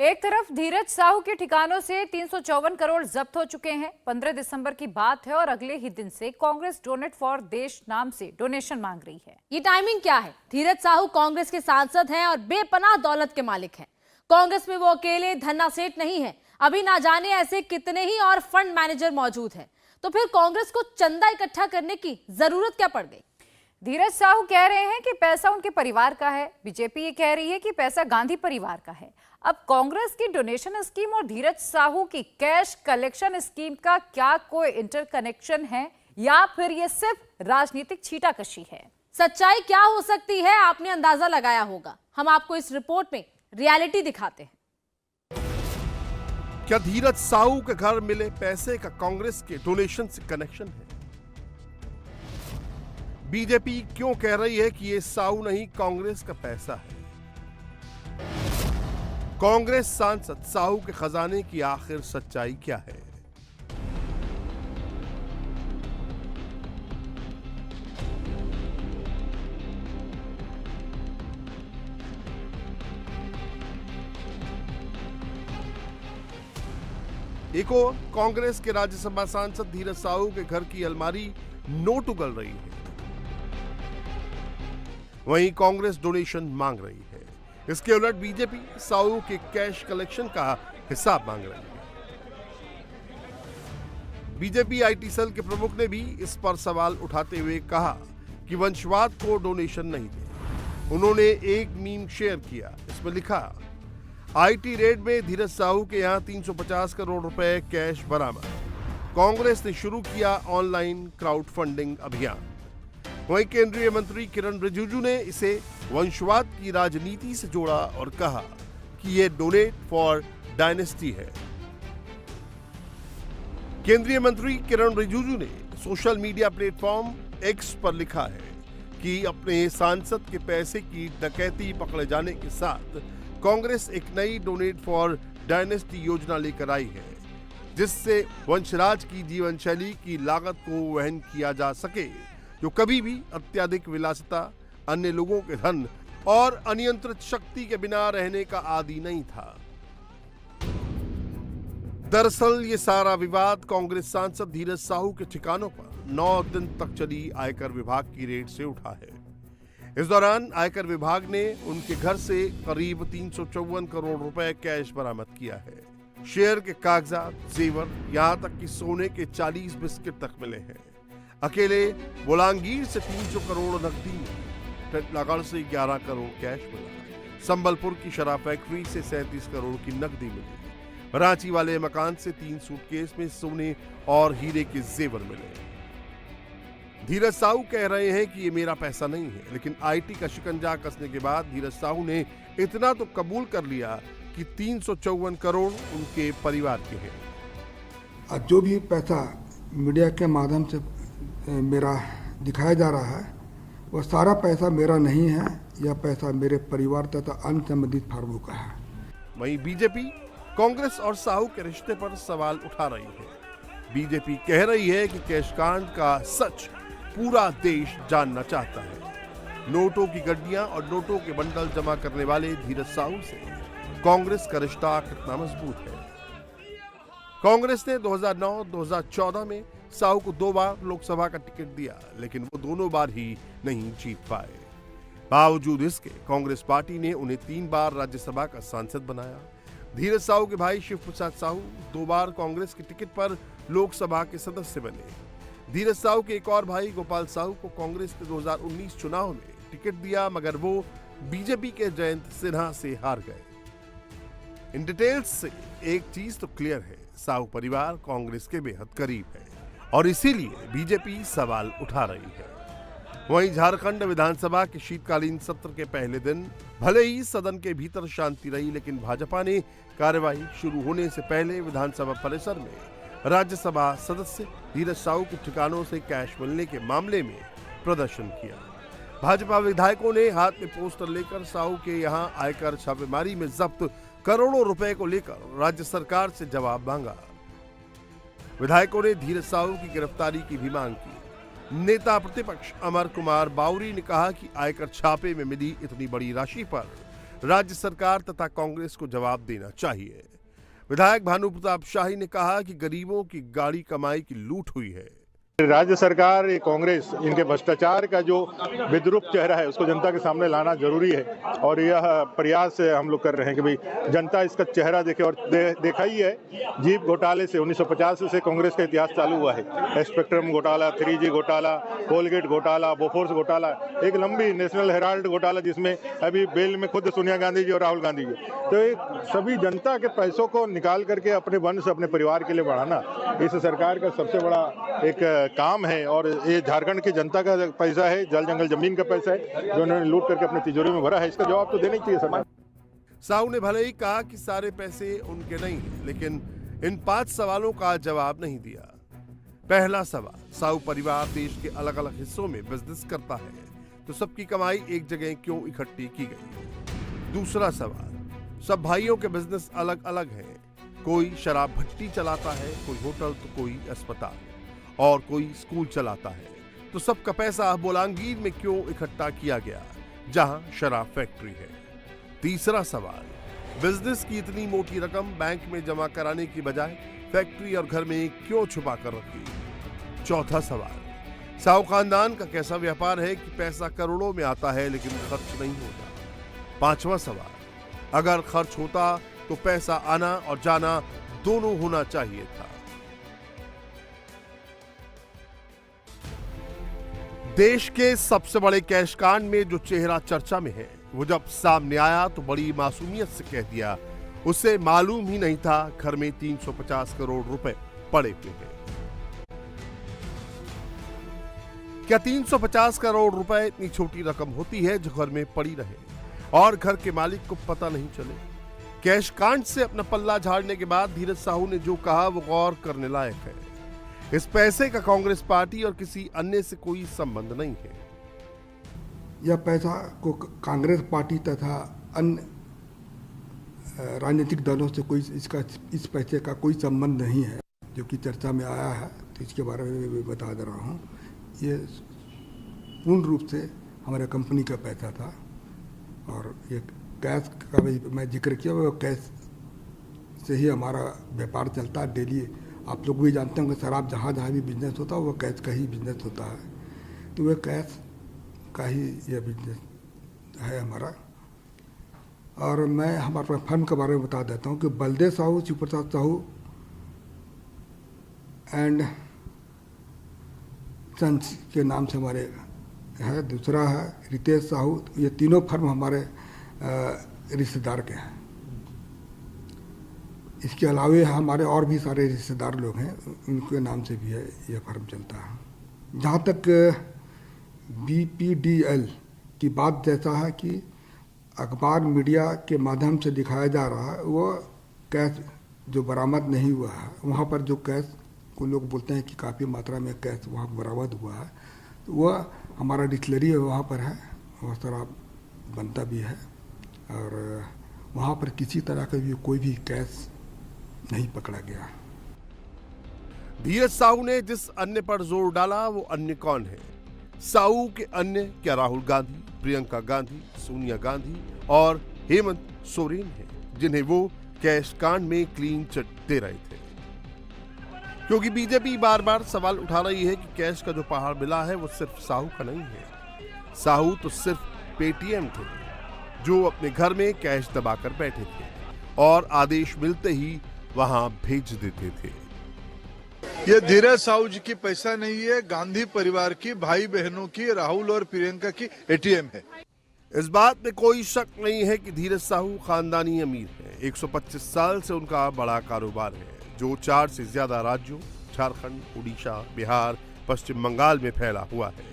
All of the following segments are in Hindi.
एक तरफ धीरज साहू के ठिकानों से 354 करोड़ जब्त हो चुके हैं। 15 दिसंबर की बात है और अगले ही दिन से कांग्रेस डोनेट फॉर देश नाम से डोनेशन मांग रही है। ये टाइमिंग क्या है? धीरज साहू कांग्रेस के सांसद हैं और बेपनाह दौलत के मालिक हैं। कांग्रेस में वो अकेले धन्ना सेठ नहीं है, अभी ना जाने ऐसे कितने ही और फंड मैनेजर मौजूद हैं। तो फिर कांग्रेस को चंदा इकट्ठा करने की जरूरत क्या पड़ गई? धीरज साहू कह रहे हैं कि पैसा उनके परिवार का है, बीजेपी ये कह रही है कि पैसा गांधी परिवार का है। अब कांग्रेस की डोनेशन स्कीम और धीरज साहू की कैश कलेक्शन स्कीम का क्या कोई इंटरकनेक्शन है या फिर ये सिर्फ राजनीतिक छींटाकशी है? सच्चाई क्या हो सकती है आपने अंदाजा लगाया होगा। हम आपको इस रिपोर्ट में रियलिटी दिखाते हैं। क्या धीरज साहू के घर मिले पैसे का कांग्रेस के डोनेशन से कनेक्शन है? बीजेपी क्यों कह रही है कि ये साहू नहीं कांग्रेस का पैसा है? कांग्रेस सांसद साहू के खजाने की आखिर सच्चाई क्या है? एक और कांग्रेस के राज्यसभा सांसद धीरज साहू के घर की अलमारी नोट उगल रही है, वहीं कांग्रेस डोनेशन मांग रही है। इसके उलट बीजेपी साहू के कैश कलेक्शन का हिसाब मांग रही है। बीजेपी आईटी सेल के प्रमुख ने भी इस पर सवाल उठाते हुए कहा कि वंशवाद को डोनेशन नहीं दे। उन्होंने एक मीम शेयर किया, इसमें लिखा, आईटी रेड में धीरज साहू के यहां 350 करोड़ रुपए कैश बरामद। कांग्रेस ने शुरू किया ऑनलाइन क्राउड फंडिंग अभियान। वहीं केंद्रीय मंत्री किरण रिजिजू ने इसे वंशवाद की राजनीति से जोड़ा और कहा कि यह डोनेट फॉर डायनेस्टी है। केंद्रीय मंत्री किरण रिजिजू ने सोशल मीडिया प्लेटफॉर्म एक्स पर लिखा है कि अपने सांसद के पैसे की डकैती पकड़े जाने के साथ कांग्रेस एक नई डोनेट फॉर डायनेस्टी योजना लेकर आई है, जिससे वंशराज की जीवन शैली की लागत को वहन किया जा सके, जो कभी भी अत्यधिक विलासिता, अन्य लोगों के धन और अनियंत्रित शक्ति के बिना रहने का आदी नहीं था। दरअसल ये सारा विवाद कांग्रेस सांसद धीरज साहू के ठिकानों पर 9 दिन तक चली आयकर विभाग की रेड से उठा है। इस दौरान आयकर विभाग ने उनके घर से करीब 354 करोड़ रुपए कैश बरामद किया है। शेयर के कागजात, जेवर, यहां तक कि सोने के 40 बिस्किट तक मिले हैं। अकेले बोलांगीर से 300 करोड़ नकदी, टिटलागढ़ से 11 करोड़ कैश मिला। संबलपुर की शराब फैक्ट्री से 37 करोड़ की नकदी मिली। रांची वाले मकान से 3 सूटकेस में सोने और हीरे के जेवर मिले। धीरज साहू कह रहे हैं कि ये मेरा पैसा नहीं है, लेकिन आईटी का शिकंजा कसने के बाद धीरज साहू ने इतना तो कबूल कर लिया कि 354 करोड़ उनके परिवार के हैं। जो भी पैसा मीडिया के माध्यम से मेरा दिखाया जा रहा है, वह सारा पैसा मेरा नहीं है। यह पैसा मेरे परिवार तथा अन्य संबंधित फर्मों का है। वहीं बीजेपी कांग्रेस और साहू के रिश्ते पर सवाल उठा रही है। बीजेपी कह रही है कि कैशकांड का सच पूरा देश जानना चाहता है। नोटों की गड्डियां और नोटों के बंडल जमा करने वाले धीरज साहू से कांग्रेस का रिश्ता कितना मजबूत है? कांग्रेस ने 2009-2014 में साहू को 2 बार लोकसभा का टिकट दिया, लेकिन वो दोनों बार ही नहीं जीत पाए। बावजूद इसके कांग्रेस पार्टी ने उन्हें 3 बार राज्यसभा का सांसद बनाया। धीरज साहू के भाई शिव प्रसाद साहू 2 बार कांग्रेस के टिकट पर लोकसभा के सदस्य बने। धीरज साहू के एक और भाई गोपाल साहू को कांग्रेस ने 2019 चुनाव में टिकट दिया, मगर वो बीजेपी के जयंत सिन्हा से हार गए। इन डिटेल्स से एक चीज तो क्लियर है, साहू परिवार कांग्रेस के बेहद करीब है और इसीलिए बीजेपी सवाल उठा रही है। वहीं झारखंड विधानसभा के शीतकालीन सत्र के पहले दिन भले ही सदन के भीतर शांति रही, लेकिन भाजपा ने कार्यवाही शुरू होने से पहले विधानसभा परिसर में राज्यसभा सदस्य धीरज साहू के ठिकानों से कैश मिलने के मामले में प्रदर्शन किया। भाजपा विधायकों ने हाथ में पोस्टर लेकर साहू के यहां आयकर छापेमारी में जब्त करोड़ों रुपए को लेकर राज्य सरकार से जवाब मांगा। विधायकों ने धीरज साहू की गिरफ्तारी की भी मांग की। नेता प्रतिपक्ष अमर कुमार बावरी ने कहा कि आयकर छापे में मिली इतनी बड़ी राशि पर राज्य सरकार तथा कांग्रेस को जवाब देना चाहिए। विधायक भानु प्रताप शाही ने कहा कि गरीबों की गाड़ी कमाई की लूट हुई है। राज्य सरकार, ये कांग्रेस, इनके भ्रष्टाचार का जो विद्रूप चेहरा है उसको जनता के सामने लाना जरूरी है और यह प्रयास हम लोग कर रहे हैं कि भाई जनता इसका चेहरा देखे। और देखा ही है, जीप घोटाले से 1950 से कांग्रेस का इतिहास चालू हुआ है। स्पेक्ट्रम घोटाला, 3G घोटाला, कोलगेट घोटाला, बोफोर्स घोटाला, एक लंबी नेशनल हेराल्ड घोटाला जिसमें अभी बेल में खुद सोनिया गांधी जी और राहुल गांधी जी। तो ये सभी जनता के पैसों को निकाल करके अपने वंश, अपने परिवार के लिए बढ़ाना इस सरकार का सबसे बड़ा एक काम है। और ये झारखंड की जनता का पैसा है, जल जंगल जमीन का पैसा है जो उन्होंने लूट करके अपनी तिजोरी में भरा है। इसका जवाब तो देना ही चाहिए सरकार। साहू ने भले ही कहा कि सारे पैसे उनके नहीं हैं, लेकिन इन 5 सवालों का जवाब नहीं दिया। पहला सवाल, साहू परिवार देश के अलग अलग हिस्सों में बिजनेस करता है, तो सबकी कमाई एक जगह क्यों इकट्ठी की गई? दूसरा सवाल, सब भाइयों के बिजनेस अलग अलग हैं। कोई शराब भट्टी चलाता है, कोई होटल, तो कोई अस्पताल और कोई स्कूल चलाता है, तो सबका पैसा बोलांगीर में क्यों इकट्ठा किया गया जहां शराब फैक्ट्री है? तीसरा सवाल, बिजनेस की इतनी मोटी रकम बैंक में जमा कराने की बजाय फैक्ट्री और घर में क्यों छुपा कर रखी? चौथा सवाल, साहू खानदान का कैसा व्यापार है कि पैसा करोड़ों में आता है लेकिन खर्च नहीं होता? पांचवा सवाल, अगर खर्च होता तो पैसा आना और जाना दोनों होना चाहिए था। देश के सबसे बड़े कैश कांड में जो चेहरा चर्चा में है, वो जब सामने आया तो बड़ी मासूमियत से कह दिया उसे मालूम ही नहीं था घर में 350 करोड़ रुपए पड़े हुए हैं। क्या 350 करोड़ रुपए इतनी छोटी रकम होती है जो घर में पड़ी रहे और घर के मालिक को पता नहीं चले? कैश कांड से अपना पल्ला झाड़ने के बाद धीरज साहू ने जो कहा वो गौर करने लायक है। इस पैसे का कांग्रेस पार्टी और किसी अन्य से कोई संबंध नहीं है। यह पैसा को कांग्रेस पार्टी तथा अन्य राजनीतिक दलों से कोई इस पैसे का कोई संबंध नहीं है जो कि चर्चा में आया है। तो इसके बारे में मैं बता दे रहा हूँ, ये पूर्ण रूप से हमारे कंपनी का पैसा था। और ये कैश का भी मैं जिक्र किया, वो कैश से ही हमारा व्यापार चलता है डेली। आप लोग भी जानते होंगे शराब जहाँ जहाँ भी बिजनेस होता है वो कैश का ही बिजनेस होता है। तो वह कैश का ही यह बिजनेस है हमारा। और मैं हमारे फर्म के बारे में बता देता हूँ कि बलदेव साहू, शिवप्रसाद साहू एंड सन्स के नाम से हमारे है। दूसरा है रितेश साहू। ये तीनों फर्म हमारे रिश्तेदार के हैं। इसके अलावे हमारे और भी सारे रिश्तेदार लोग हैं, उनके नाम से भी है यह फर्म चलता है। जहाँ तक BPDL की बात जैसा है कि अखबार मीडिया के माध्यम से दिखाया जा रहा है, वो कैश जो बरामद नहीं हुआ है, वहाँ पर जो कैश को लोग बोलते हैं कि काफ़ी मात्रा में कैश वहाँ बरामद हुआ है, तो वह हमारा डिस्टिलरी वहाँ पर है, वह शराब बनता भी है। और वहाँ पर किसी तरह का भी कोई भी कैश नहीं पकड़ा गया। धीरज साहू ने जिस अन्य पर जोर डाला वो अन्य कौन है? साहू के अन्य क्या राहुल गांधी, प्रियंका गांधी, सोनिया गांधी और हेमंत सोरेन हैं, जिन्हें वो कैश कांड में क्लीन चिट दे रहे थे। क्योंकि बीजेपी बार बार सवाल उठा रही है कि कैश का जो पहाड़ मिला है वो सिर्फ साहू का नहीं है। साहू तो सिर्फ पेटीएम थे जो अपने घर में कैश दबाकर बैठे थे और आदेश मिलते ही वहां भेज देते थे। ये धीरज साहू जी की पैसा नहीं है, गांधी परिवार की, भाई बहनों की, राहुल और प्रियंका की एटीएम है। इस बात में कोई शक नहीं है कि धीरज साहू खानदानी अमीर है। 125 साल से उनका बड़ा कारोबार है जो 4 से ज्यादा राज्यों झारखंड, उड़ीसा, बिहार, पश्चिम बंगाल में फैला हुआ है।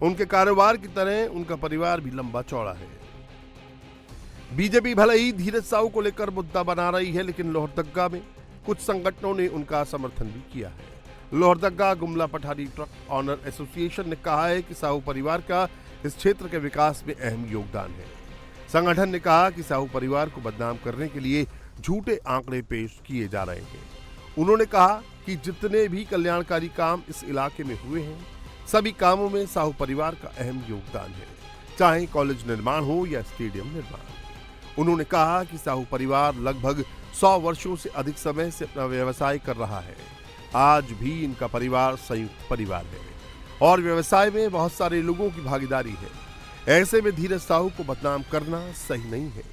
उनके कारोबार की तरह उनका परिवार भी लंबा चौड़ा है। बीजेपी भले ही धीरज साहू को लेकर मुद्दा बना रही है, लेकिन लोहरदग्गा में कुछ संगठनों ने उनका समर्थन भी किया है। लोहरदग्गा गुमला पठारी ट्रक ऑनर एसोसिएशन ने कहा है कि साहू परिवार का इस क्षेत्र के विकास में अहम योगदान है। संगठन ने कहा कि साहू परिवार को बदनाम करने के लिए झूठे आंकड़े पेश किए जा रहे हैं। उन्होंने कहा कि जितने भी कल्याणकारी काम इस इलाके में हुए हैं, सभी कामों में साहू परिवार का अहम योगदान है, चाहे कॉलेज निर्माण हो या स्टेडियम निर्माण। उन्होंने कहा कि साहू परिवार लगभग 100 वर्षों से अधिक समय से अपना व्यवसाय कर रहा है। आज भी इनका परिवार संयुक्त परिवार है और व्यवसाय में बहुत सारे लोगों की भागीदारी है। ऐसे में धीरज साहू को बदनाम करना सही नहीं है।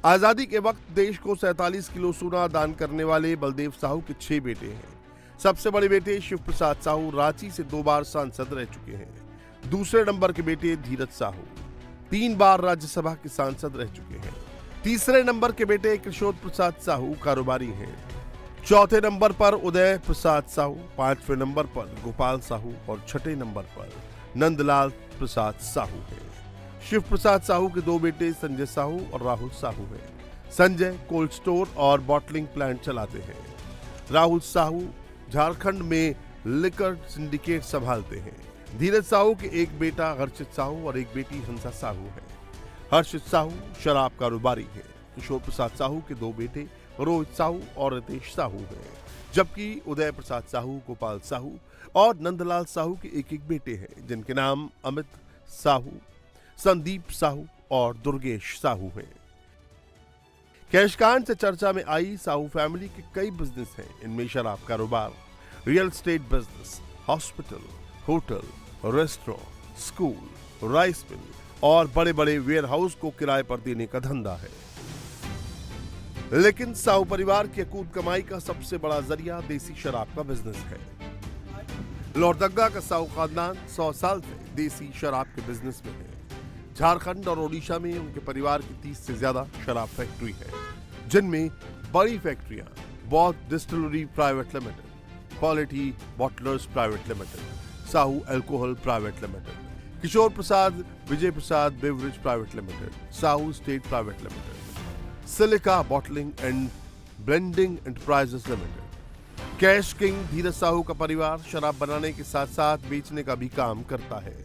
आजादी के वक्त देश को 47 किलो सोना दान करने वाले बलदेव साहू के 6 बेटे हैं। सबसे बड़े बेटे शिव प्रसाद साहू रांची से 2 बार सांसद रह चुके हैं। दूसरे नंबर के बेटे धीरज साहू 3 बार राज्यसभा के सांसद रह चुके हैं। तीसरे नंबर के बेटे किशोर प्रसाद साहू कारोबारी हैं। चौथे नंबर पर उदय प्रसाद साहू, 5वें नंबर पर गोपाल साहू और 6ठे नंबर पर नंदलाल प्रसाद साहू हैं। शिव प्रसाद साहू के 2 बेटे संजय साहू और राहुल साहू हैं। संजय कोल्ड स्टोर और बॉटलिंग प्लांट चलाते हैं। राहुल साहू झारखंड में लिकर सिंडिकेट संभालते हैं। धीरज साहू के एक बेटा हर्षित साहू और एक बेटी हंसा साहू है। हर्षित साहू शराब कारोबारी है। किशोर प्रसाद साहू के 2 बेटे रोहित साहू और रितेश साहू हैं, जबकि उदय प्रसाद साहू, गोपाल साहू और नंदलाल साहू के एक बेटे हैं, जिनके नाम अमित साहू, संदीप साहू और दुर्गेश साहू हैं। कैशकांड से चर्चा में आई साहू फैमिली के कई बिजनेस हैं। इनमें शराब कारोबार, real estate business, hospital, hotel, restaurant, school, rice mill और बड़े बड़े वेयर हाउस को किराए पर देने का धंधा है। लेकिन साहू परिवार की अकूत कमाई का सबसे बड़ा जरिया देसी शराब का बिजनेस है। लोहरदगा का साहू खानदान 100 साल से देसी शराब के बिजनेस में है। झारखंड और ओडिशा में उनके परिवार की 30 से ज्यादा शराब फैक्ट्री है, जिनमें बड़ी फैक्ट्रियां Baudh distillery private limited, quality bottlers private limited, Sahu alcohol private limited, Kishore Prasad Vijay Prasad beverage private limited, Sahu state private limited, silica bottling and blending enterprises limited. Cash king Dheeraj Sahu का परिवार शराब बनाने के साथ साथ बेचने का भी काम करता है।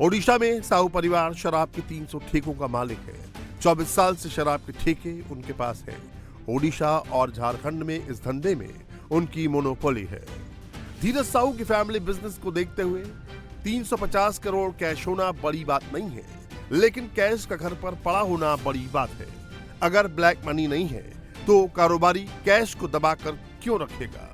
ओडिशा में साहू परिवार शराब के 300 ठेकों का मालिक है। 24 साल से शराब के ठेके उनके पास है। ओडिशा और झारखंड में इस धंधे में उनकी मोनोपोली है। धीरज साहू की फैमिली बिजनेस को देखते हुए 350 करोड़ कैश होना बड़ी बात नहीं है, लेकिन कैश का घर पर पड़ा होना बड़ी बात है। अगर ब्लैक मनी नहीं है तो कारोबारी कैश को दबाकर क्यों रखेगा?